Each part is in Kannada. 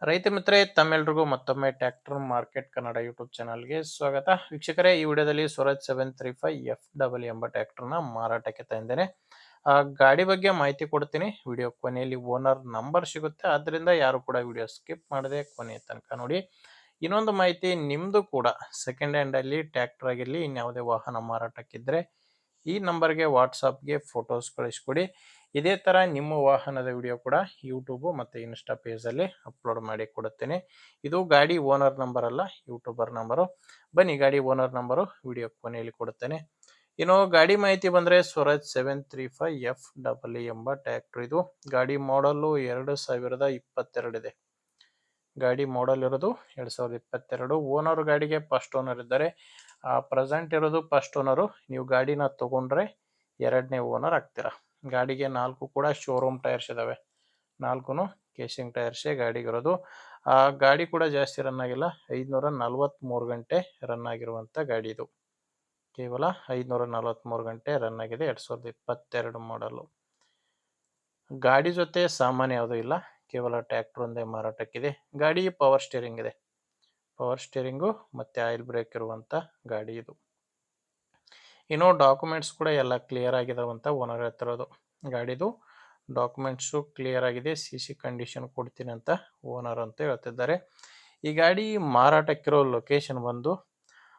ರೈತ ಮಿತ್ರರೇ ತಮ್ಮೆಲ್ರಿಗೂ ಮತ್ತೊಮ್ಮೆ ಟ್ರ್ಯಾಕ್ಟರ್ ಮಾರ್ಕೆಟ್ ಕನ್ನಡ ಯೂಟ್ಯೂಬ್ ಚಾನಲ್ಗೆ ಸ್ವಾಗತ. ವೀಕ್ಷಕರೇ, ಈ ವಿಡಿಯೋದಲ್ಲಿ ಸ್ವರಾಜ್ 735 FW ಎಂಬ ಟ್ರ್ಯಾಕ್ಟರ್ನ ಮಾರಾಟಕ್ಕೆ ತಂದೇನೆ. ಗಾಡಿ ಬಗ್ಗೆ ಮಾಹಿತಿ ಕೊಡ್ತೀನಿ. ವಿಡಿಯೋ ಕೊನೆಯಲ್ಲಿ ಓನರ್ ನಂಬರ್ ಸಿಗುತ್ತೆ, ಆದ್ದರಿಂದ ಯಾರು ಕೂಡ ವಿಡಿಯೋ ಸ್ಕಿಪ್ ಮಾಡದೆ ಕೊನೆಯ ತನಕ ನೋಡಿ. ಇನ್ನೊಂದು ಮಾಹಿತಿ, ನಿಮ್ಮದು ಕೂಡ ಸೆಕೆಂಡ್ ಹ್ಯಾಂಡಲ್ಲಿ ಟ್ರ್ಯಾಕ್ಟರ್ ಆಗಿರಲಿ ಇನ್ಯಾವುದೇ ವಾಹನ ಮಾರಾಟಕ್ಕಿದ್ರೆ ಈ ನಂಬರ್ಗೆ ವಾಟ್ಸಪ್ಗೆ ಫೋಟೋಸ್ ಕಳಿಸ್ಕೊಡಿ. ಇದೇ ಥರ ನಿಮ್ಮ ವಾಹನದ ವಿಡಿಯೋ ಕೂಡ ಯೂಟ್ಯೂಬ್ ಮತ್ತು ಇನ್ಸ್ಟಾ ಪೇಜಲ್ಲಿ ಅಪ್ಲೋಡ್ ಮಾಡಿ ಕೊಡುತ್ತೇನೆ. ಇದು ಗಾಡಿ ಓನರ್ ನಂಬರ್ ಅಲ್ಲ, ಯೂಟ್ಯೂಬರ್ ನಂಬರು. ಬನ್ನಿ, ಗಾಡಿ ಓನರ್ ನಂಬರು ವಿಡಿಯೋ ಕೊನೆಯಲ್ಲಿ ಕೊಡುತ್ತೇನೆ. ಇನ್ನು ಗಾಡಿ ಮಾಹಿತಿ ಬಂದರೆ ಸ್ವರಾಜ್ 735 FW ಎಂಬ ಟ್ರ್ಯಾಕ್ಟರ್. ಇದು ಗಾಡಿ ಮಾಡಲು 2022 ಇದೆ. ಗಾಡಿ ಮಾಡಲ್ ಇರೋದು 2022. ಓನರ್ ಗಾಡಿಗೆ ಫಸ್ಟ್ ಓನರ್ ಇದ್ದಾರೆ. ಪ್ರೆಸೆಂಟ್ ಇರೋದು ಫಸ್ಟ್ ಓನರು. ನೀವು ಗಾಡಿನ ತಗೊಂಡ್ರೆ ಎರಡನೇ ಓನರ್ ಆಗ್ತೀರಾ. ಗಾಡಿಗೆ 4 ಕೂಡ ಶೋರೂಮ್ ಟೈರ್ಸ್ ಇದಾವೆ. 4 ಕೇಸಿಂಗ್ ಟೈರ್ಸೇ ಗಾಡಿಗಿರೋದು. ಗಾಡಿ ಕೂಡ ಜಾಸ್ತಿ ರನ್ ಆಗಿಲ್ಲ. 543 ಗಂಟೆ ರನ್ ಆಗಿರುವಂಥ ಗಾಡಿ ಇದು. ಕೇವಲ 543 ಗಂಟೆ ರನ್ ಆಗಿದೆ. 2022 ಮಾಡಲು. ಗಾಡಿ ಜೊತೆ ಸಾಮಾನ್ಯ ಯಾವುದೂ ಇಲ್ಲ, ಕೇವಲ ಟ್ರ್ಯಾಕ್ಟರ್ ಒಂದೇ ಮಾರಾಟಕ್ಕಿದೆ. ಗಾಡಿ ಪವರ್ ಸ್ಟೇರಿಂಗ್ ಇದೆ. ಪವರ್ ಸ್ಟೇರಿಂಗು ಮತ್ತು ಆಯಿಲ್ ಬ್ರೇಕ್ ಇರುವಂಥ ಗಾಡಿ ಇದು. ಇನ್ನು ಡಾಕ್ಯುಮೆಂಟ್ಸ್ ಕೂಡ ಎಲ್ಲ ಕ್ಲಿಯರ್ ಆಗಿದಾವಂತ ಓನರ್ ಹೇಳ್ತಿರೋದು. ಗಾಡಿದು ಡಾಕ್ಯುಮೆಂಟ್ಸು ಕ್ಲಿಯರ್ ಆಗಿದೆ. CC ಕಂಡೀಷನ್ ಕೊಡ್ತೀನಿ ಅಂತ ಓನರ್ ಅಂತ ಹೇಳ್ತಿದ್ದಾರೆ. ಈ ಗಾಡಿ ಮಾರಾಟಕ್ಕಿರೋ ಲೊಕೇಶನ್ ಬಂದು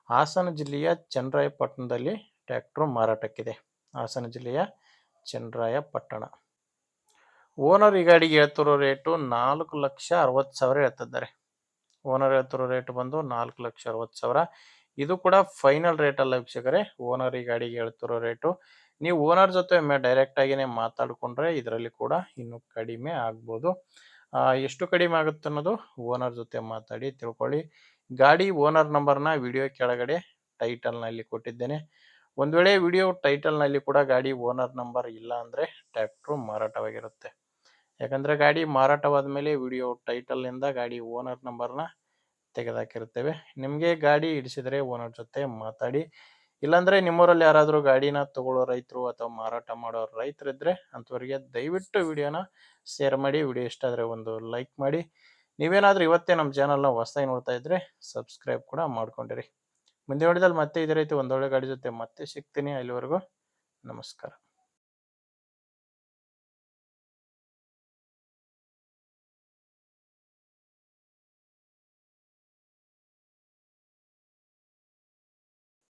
ಹಾಸನ ಜಿಲ್ಲೆಯ ಚನ್ನರಾಯಪಟ್ಟಣದಲ್ಲಿ ಟ್ರ್ಯಾಕ್ಟರ್ ಮಾರಾಟಕ್ಕಿದೆ. ಹಾಸನ ಜಿಲ್ಲೆಯ ಚನ್ನರಾಯಪಟ್ಟಣ. ಓನರ್ ಈ ಗಾಡಿಗೆ ಹೇಳ್ತಿರೋ ರೇಟು 4,60,000 ಹೇಳ್ತಿದ್ದಾರೆ. ಓನರ್ ಹೇಳ್ತಿರೋ ರೇಟ್ ಬಂದು 4,60,000. ಇದು ಕೂಡ ಫೈನಲ್ ರೇಟ್ ಅಲ್ಲ ವೀಕ್ಷಕರೇ. ಓನರ್ ಈ ಗಾಡಿಗೆ ಹೇಳ್ತಿರೋ ರೇಟು. ನೀವು ಓನರ್ ಜೊತೆ ಡೈರೆಕ್ಟ್ ಆಗಿನೇ ಮಾತಾಡಿಕೊಂಡ್ರೆ ಇದರಲ್ಲಿ ಕೂಡ ಇನ್ನೂ ಕಡಿಮೆ ಆಗ್ಬೋದು. ಎಷ್ಟು ಕಡಿಮೆ ಆಗುತ್ತೆ ಅನ್ನೋದು ಓನರ್ ಜೊತೆ ಮಾತಾಡಿ ತಿಳ್ಕೊಳ್ಳಿ. ಗಾಡಿ ಓನರ್ ನಂಬರ್ನ ವಿಡಿಯೋ ಕೆಳಗಡೆ ಟೈಟಲ್ನಲ್ಲಿ ಕೊಟ್ಟಿದ್ದೇನೆ. ಒಂದು ವೇಳೆ ವಿಡಿಯೋ ಟೈಟಲ್ನಲ್ಲಿ ಕೂಡ ಗಾಡಿ ಓನರ್ ನಂಬರ್ ಇಲ್ಲ ಅಂದರೆ ಟ್ರ್ಯಾಕ್ಟ್ರು ಮಾರಾಟವಾಗಿರುತ್ತೆ. ಯಾಕಂದರೆ ಗಾಡಿ ಮಾರಾಟವಾದ ಮೇಲೆ ವಿಡಿಯೋ ಟೈಟಲ್ನಿಂದ ಗಾಡಿ ಓನರ್ ನಂಬರ್ನ ತೆಗೆದಾಕಿರ್ತೇವೆ. ನಿಮಗೆ ಗಾಡಿ ಹಿಡಿಸಿದರೆ ಓನರ್ ಜೊತೆ ಮಾತಾಡಿ. ಇಲ್ಲಾಂದರೆ ನಿಮ್ಮೂರಲ್ಲಿ ಯಾರಾದರೂ ಗಾಡಿನ ತಗೊಳ್ಳೋ ರೈತರು ಅಥವಾ ಮಾರಾಟ ಮಾಡೋ ರೈತರಿದ್ದರೆ ಅಂಥವರಿಗೆ ದಯವಿಟ್ಟು ವಿಡಿಯೋನ ಶೇರ್ ಮಾಡಿ. ವಿಡಿಯೋ ಇಷ್ಟ ಆದರೆ ಒಂದು ಲೈಕ್ ಮಾಡಿ. ನೀವೇನಾದರೂ ಇವತ್ತೇ ನಮ್ಮ ಚಾನಲ್ನ ಹೊಸದಾಗಿ ನೋಡ್ತಾ ಇದ್ದರೆ ಸಬ್ಸ್ಕ್ರೈಬ್ ಕೂಡ ಮಾಡ್ಕೊಂಡಿರಿ. ಮುಂದೆ ನೋಡಿದಲ್ಲಿ ಮತ್ತೆ ಇದೇ ರೀತಿ ಒಂದೊಳ್ಳೆ ಗಾಡಿ ಜೊತೆ ಮತ್ತೆ ಸಿಗ್ತೀನಿ. ಅಲ್ಲಿವರೆಗೂ ನಮಸ್ಕಾರ.